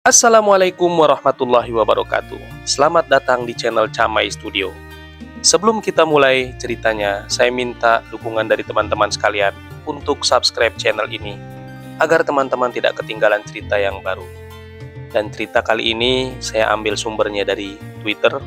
Assalamualaikum warahmatullahi wabarakatuh. Selamat datang di channel Camai Studio. Sebelum kita mulai ceritanya, saya minta dukungan dari teman-teman sekalian untuk subscribe channel ini agar teman-teman tidak ketinggalan cerita yang baru. Dan cerita kali ini saya ambil sumbernya dari Twitter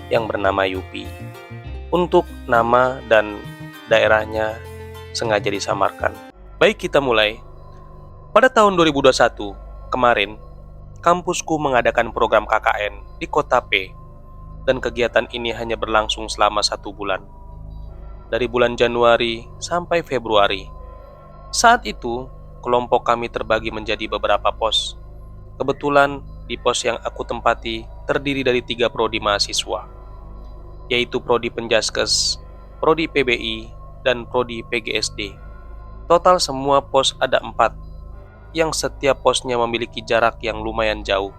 yang bernama Yupi. Untuk nama dan daerahnya sengaja disamarkan. Baik, kita mulai. Pada tahun 2021 kemarin, kampusku mengadakan program KKN di kota P, dan kegiatan ini hanya berlangsung selama 1 bulan, dari bulan Januari sampai Februari. Saat itu, kelompok kami terbagi menjadi beberapa pos. Kebetulan, di pos yang aku tempati terdiri dari 3 prodi mahasiswa, yaitu prodi Penjaskes, prodi PBI, dan prodi PGSD. Total semua pos ada 4, yang setiap posnya memiliki jarak yang lumayan jauh.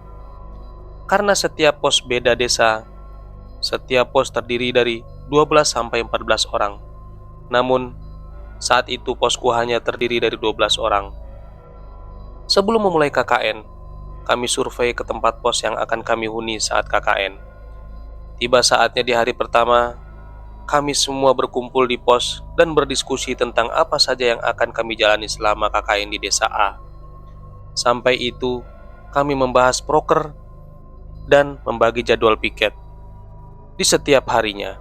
Karena setiap pos beda desa, setiap pos terdiri dari 12-14 orang. Namun, saat itu posku hanya terdiri dari 12 orang. Sebelum memulai KKN, kami survei ke tempat pos yang akan kami huni saat KKN. Tiba saatnya di hari pertama, kami semua berkumpul di pos dan berdiskusi tentang apa saja yang akan kami jalani selama KKN di desa A. Sampai itu, kami membahas proker dan membagi jadwal piket. Di setiap harinya,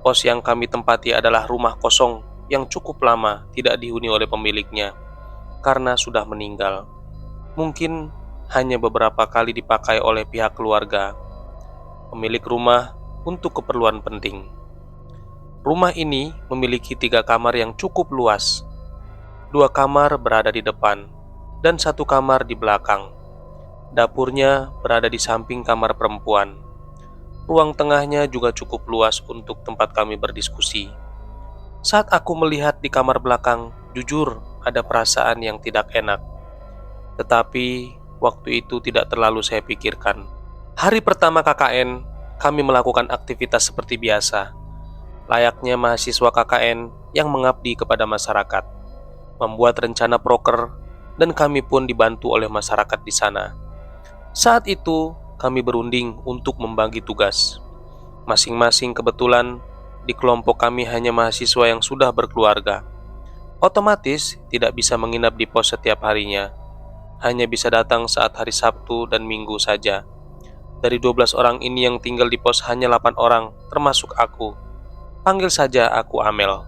pos yang kami tempati adalah rumah kosong yang cukup lama tidak dihuni oleh pemiliknya karena sudah meninggal. Mungkin hanya beberapa kali dipakai oleh pihak keluarga pemilik rumah untuk keperluan penting. Rumah ini memiliki 3 kamar yang cukup luas. 2 kamar berada di depan dan 1 kamar di belakang. Dapurnya berada di samping kamar perempuan. Ruang tengahnya juga cukup luas untuk tempat kami berdiskusi. Saat aku melihat di kamar belakang, jujur ada perasaan yang tidak enak. Tetapi waktu itu tidak terlalu saya pikirkan. Hari pertama KKN, kami melakukan aktivitas seperti biasa, layaknya mahasiswa KKN yang mengabdi kepada masyarakat, membuat rencana proker, dan kami pun dibantu oleh masyarakat di sana. Saat itu, kami berunding untuk membagi tugas. Masing-masing kebetulan di kelompok kami hanya mahasiswa yang sudah berkeluarga. Otomatis tidak bisa menginap di pos setiap harinya, hanya bisa datang saat hari Sabtu dan Minggu saja. Dari 12 orang ini yang tinggal di pos hanya 8 orang, termasuk aku. Panggil saja aku Amel.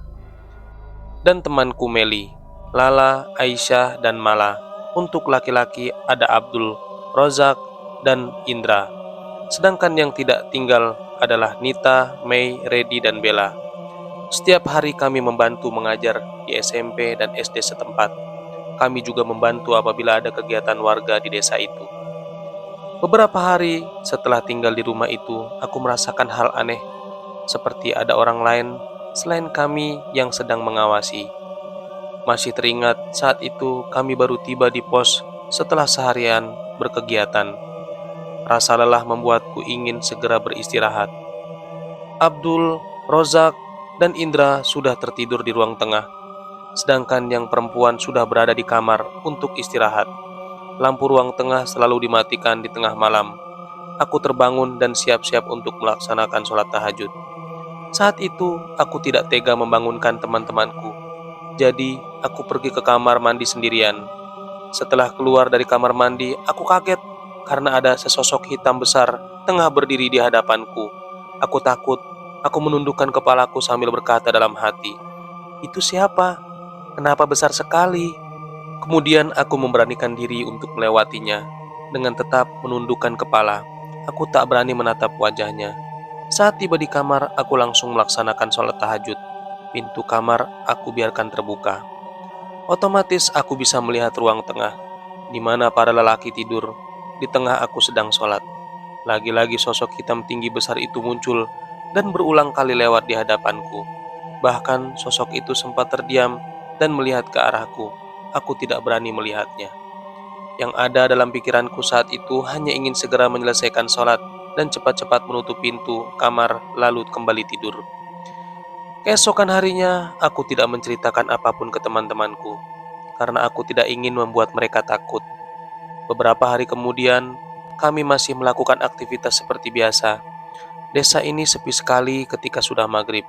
Dan temanku Meli, Lala, Aisyah, dan Mala. Untuk laki-laki ada Abdul, Rozak, dan Indra. Sedangkan yang tidak tinggal adalah Nita, Mei, Redi, dan Bella. Setiap hari kami membantu mengajar di SMP dan SD setempat. Kami juga membantu apabila ada kegiatan warga di desa itu. Beberapa hari setelah tinggal di rumah itu, aku merasakan hal aneh, seperti ada orang lain selain kami yang sedang mengawasi. Masih teringat saat itu kami baru tiba di pos setelah seharian berkegiatan. Rasa lelah membuatku ingin segera beristirahat. Abdul, Rozak, dan Indra sudah tertidur di ruang tengah, sedangkan yang perempuan sudah berada di kamar untuk istirahat. Lampu ruang tengah selalu dimatikan di tengah malam. Aku terbangun dan siap-siap untuk melaksanakan sholat tahajud. Saat itu, aku tidak tega membangunkan teman-temanku. Jadi, aku pergi ke kamar mandi sendirian. Setelah keluar dari kamar mandi, aku kaget karena ada sesosok hitam besar tengah berdiri di hadapanku. Aku takut. Aku menundukkan kepalaku sambil berkata dalam hati, "Itu siapa? Kenapa besar sekali?" Kemudian aku memberanikan diri untuk melewatinya. Dengan tetap menundukkan kepala, aku tak berani menatap wajahnya. Saat tiba di kamar, aku langsung melaksanakan sholat tahajud. Pintu kamar aku biarkan terbuka. Otomatis aku bisa melihat ruang tengah, di mana para lelaki tidur. Di tengah aku sedang sholat. Lagi-lagi sosok hitam tinggi besar itu muncul dan berulang kali lewat di hadapanku. Bahkan sosok itu sempat terdiam dan melihat ke arahku. Aku tidak berani melihatnya. Yang ada dalam pikiranku saat itu hanya ingin segera menyelesaikan sholat dan cepat-cepat menutup pintu kamar lalu kembali tidur. Keesokan harinya, aku tidak menceritakan apapun ke teman-temanku, karena aku tidak ingin membuat mereka takut. Beberapa hari kemudian, kami masih melakukan aktivitas seperti biasa. Desa ini sepi sekali ketika sudah maghrib.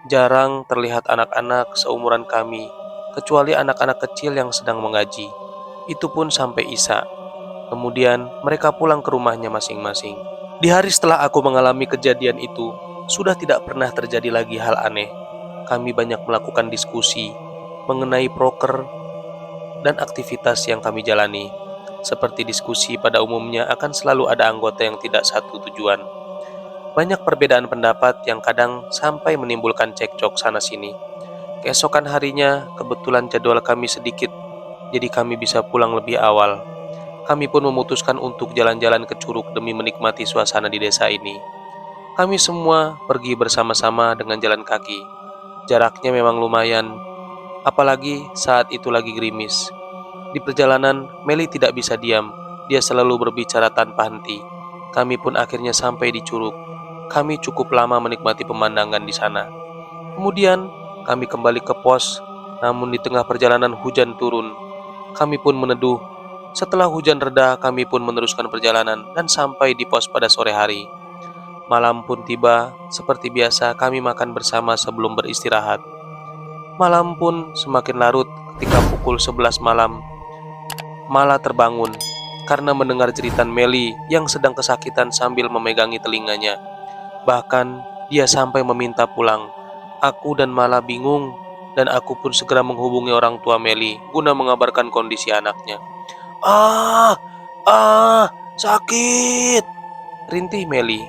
Jarang terlihat anak-anak seumuran kami, kecuali anak-anak kecil yang sedang mengaji. Itu pun sampai Isya. Kemudian mereka pulang ke rumahnya masing-masing. Di hari setelah aku mengalami kejadian itu, sudah tidak pernah terjadi lagi hal aneh. Kami banyak melakukan diskusi mengenai proker dan aktivitas yang kami jalani. Seperti diskusi pada umumnya akan selalu ada anggota yang tidak satu tujuan. Banyak perbedaan pendapat yang kadang sampai menimbulkan cekcok sana-sini. Keesokan harinya, kebetulan jadwal kami sedikit, jadi kami bisa pulang lebih awal. Kami pun memutuskan untuk jalan-jalan ke curug demi menikmati suasana di desa ini. Kami semua pergi bersama-sama dengan jalan kaki. Jaraknya memang lumayan, apalagi saat itu lagi gerimis. Di perjalanan, Meli tidak bisa diam. Dia selalu berbicara tanpa henti. Kami pun akhirnya sampai di curug. Kami cukup lama menikmati pemandangan di sana. Kemudian, kami kembali ke pos. Namun di tengah perjalanan hujan turun. Kami pun meneduh. Setelah hujan reda, kami pun meneruskan perjalanan dan sampai di pos pada sore hari. Malam pun tiba. Seperti biasa, kami makan bersama sebelum beristirahat. Malam pun semakin larut ketika pukul 11 malam. Malah terbangun karena mendengar jeritan Meli yang sedang kesakitan sambil memegangi telinganya. Bahkan dia sampai meminta pulang. Aku dan Mala bingung, dan aku pun segera menghubungi orang tua Meli guna mengabarkan kondisi anaknya. Ah, sakit, rintih Meli.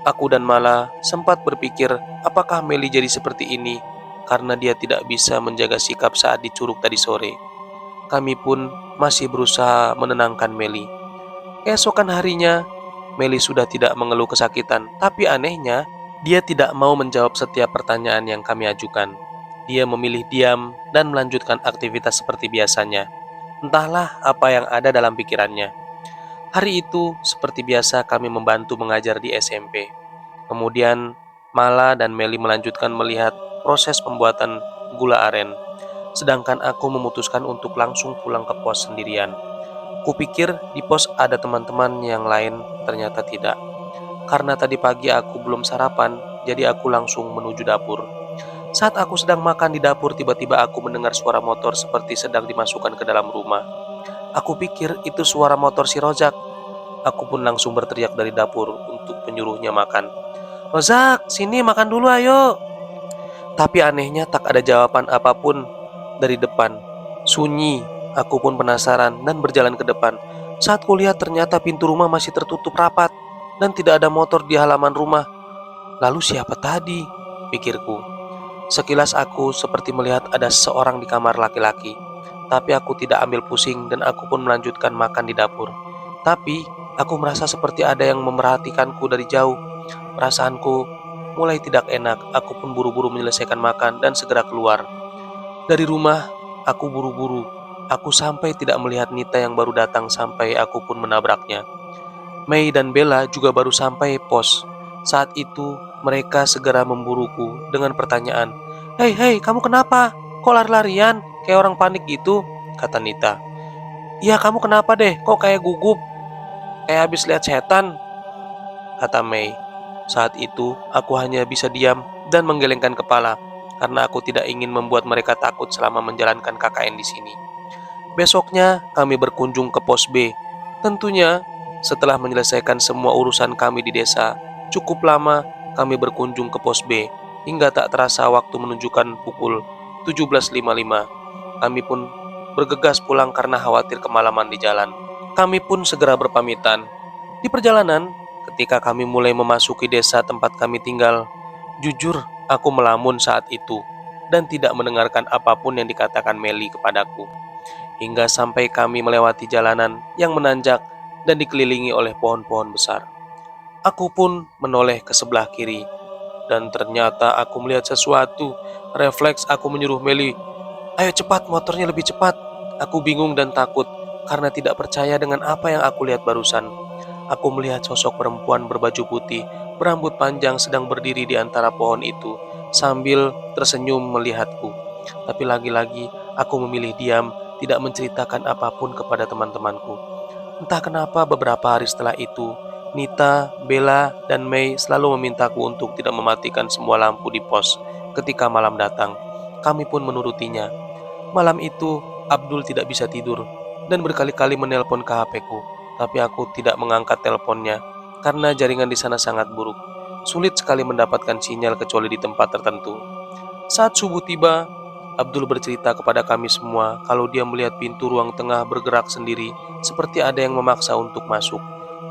Aku dan Mala sempat berpikir apakah Meli jadi seperti ini karena dia tidak bisa menjaga sikap saat di curug tadi sore. Kami pun masih berusaha menenangkan Meli. Keesokan harinya, Meli sudah tidak mengeluh kesakitan, tapi anehnya, dia tidak mau menjawab setiap pertanyaan yang kami ajukan. Dia memilih diam dan melanjutkan aktivitas seperti biasanya. Entahlah apa yang ada dalam pikirannya. Hari itu, seperti biasa kami membantu mengajar di SMP. Kemudian, Mala dan Meli melanjutkan melihat proses pembuatan gula aren. Sedangkan aku memutuskan untuk langsung pulang ke pos sendirian. Kupikir di pos ada teman-teman yang lain, ternyata tidak. Karena tadi pagi aku belum sarapan, jadi aku langsung menuju dapur. Saat aku sedang makan di dapur, tiba-tiba aku mendengar suara motor seperti sedang dimasukkan ke dalam rumah. Aku pikir itu suara motor si Rozak. Aku pun langsung berteriak dari dapur untuk menyuruhnya makan. Rozak, sini makan dulu ayo. Tapi anehnya tak ada jawaban apapun dari depan. Sunyi, aku pun penasaran dan berjalan ke depan. Saat kulihat ternyata pintu rumah masih tertutup rapat dan tidak ada motor di halaman rumah. Lalu siapa tadi? Pikirku. Sekilas aku seperti melihat ada seseorang di kamar laki-laki. Tapi aku tidak ambil pusing dan aku pun melanjutkan makan di dapur. Tapi aku merasa seperti ada yang memerhatikanku dari jauh. Perasaanku mulai tidak enak. Aku pun buru-buru menyelesaikan makan dan segera keluar. Dari rumah, aku buru-buru. Aku sampai tidak melihat Nita yang baru datang sampai aku pun menabraknya. Mei dan Bella juga baru sampai pos. Saat itu, mereka segera memburuku dengan pertanyaan. Hei, hei, kamu kenapa? Kok lari-larian? Kayak orang panik gitu, kata Nita. Iya, kamu kenapa deh? Kok kayak gugup? Kayak habis lihat setan, kata Mei. Saat itu, aku hanya bisa diam dan menggelengkan kepala karena aku tidak ingin membuat mereka takut selama menjalankan KKN di sini. Besoknya, kami berkunjung ke pos B. Tentunya, setelah menyelesaikan semua urusan kami di desa, cukup lama kami berkunjung ke pos B hingga tak terasa waktu menunjukkan pukul 17.55. Kami pun bergegas pulang karena khawatir kemalaman di jalan. Kami pun segera berpamitan. Di perjalanan, ketika kami mulai memasuki desa tempat kami tinggal, jujur aku melamun saat itu dan tidak mendengarkan apapun yang dikatakan Meli kepadaku. Hingga sampai kami melewati jalanan yang menanjak dan dikelilingi oleh pohon-pohon besar. Aku pun menoleh ke sebelah kiri, dan ternyata aku melihat sesuatu. Refleks aku menyuruh Meli, ayo cepat, motornya lebih cepat. Aku bingung dan takut karena tidak percaya dengan apa yang aku lihat barusan. Aku melihat sosok perempuan berbaju putih, berambut panjang sedang berdiri di antara pohon itu sambil tersenyum melihatku. Tapi lagi-lagi aku memilih diam, tidak menceritakan apapun kepada teman-temanku. Entah kenapa beberapa hari setelah itu, Nita, Bella, dan Mei selalu memintaku untuk tidak mematikan semua lampu di pos ketika malam datang. Kami pun menurutinya. Malam itu, Abdul tidak bisa tidur dan berkali-kali menelpon ke HP-ku, tapi aku tidak mengangkat teleponnya karena jaringan di sana sangat buruk. Sulit sekali mendapatkan sinyal kecuali di tempat tertentu. Saat subuh tiba, Abdul bercerita kepada kami semua kalau dia melihat pintu ruang tengah bergerak sendiri seperti ada yang memaksa untuk masuk.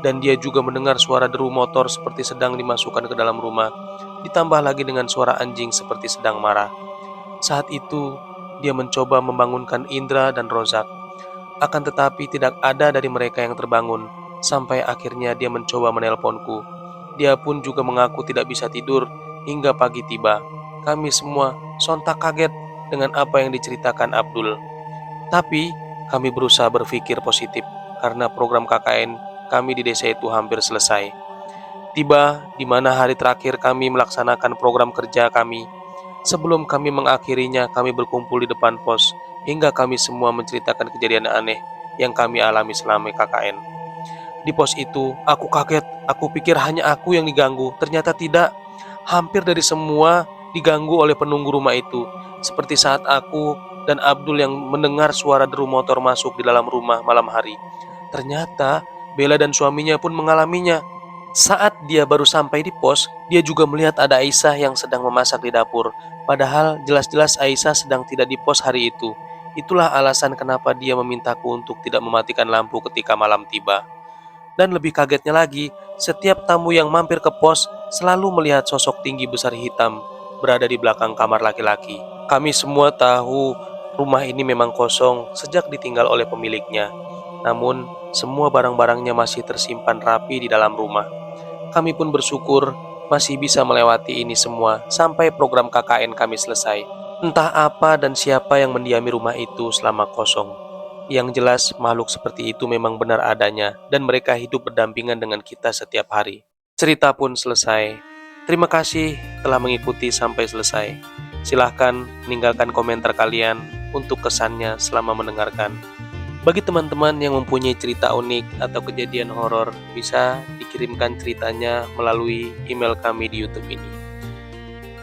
Dan dia juga mendengar suara deru motor seperti sedang dimasukkan ke dalam rumah, ditambah lagi dengan suara anjing seperti sedang marah. Saat itu, dia mencoba membangunkan Indra dan Rozak. Akan tetapi tidak ada dari mereka yang terbangun, sampai akhirnya dia mencoba menelponku. Dia pun juga mengaku tidak bisa tidur hingga pagi tiba. Kami semua sontak kaget dengan apa yang diceritakan Abdul. Tapi, kami berusaha berpikir positif karena program KKN kami di desa itu hampir selesai. Tiba di mana hari terakhir kami melaksanakan program kerja kami. Sebelum kami mengakhirinya, kami berkumpul di depan pos hingga kami semua menceritakan kejadian aneh yang kami alami selama KKN. Di pos itu, aku kaget. Aku pikir hanya aku yang diganggu. Ternyata tidak. Hampir dari semua diganggu oleh penunggu rumah itu. Seperti saat aku dan Abdul yang mendengar suara deru motor masuk di dalam rumah malam hari. Ternyata Bella dan suaminya pun mengalaminya. Saat dia baru sampai di pos, dia juga melihat ada Aisyah yang sedang memasak di dapur. Padahal jelas-jelas Aisyah sedang tidak di pos hari itu. Itulah alasan kenapa dia memintaku untuk tidak mematikan lampu ketika malam tiba. Dan lebih kagetnya lagi, setiap tamu yang mampir ke pos selalu melihat sosok tinggi besar hitam berada di belakang kamar laki-laki. Kami semua tahu rumah ini memang kosong sejak ditinggal oleh pemiliknya. Namun, semua barang-barangnya masih tersimpan rapi di dalam rumah. Kami pun bersyukur masih bisa melewati ini semua sampai program KKN kami selesai. Entah apa dan siapa yang mendiami rumah itu selama kosong. Yang jelas, makhluk seperti itu memang benar adanya, dan mereka hidup berdampingan dengan kita setiap hari. Cerita pun selesai. Terima kasih telah mengikuti sampai selesai. Silahkan meninggalkan komentar kalian untuk kesannya selama mendengarkan. Bagi teman-teman yang mempunyai cerita unik atau kejadian horor, bisa dikirimkan ceritanya melalui email kami di YouTube ini.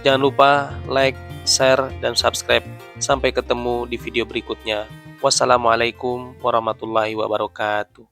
Jangan lupa like, share, dan subscribe. Sampai ketemu di video berikutnya. Wassalamualaikum warahmatullahi wabarakatuh.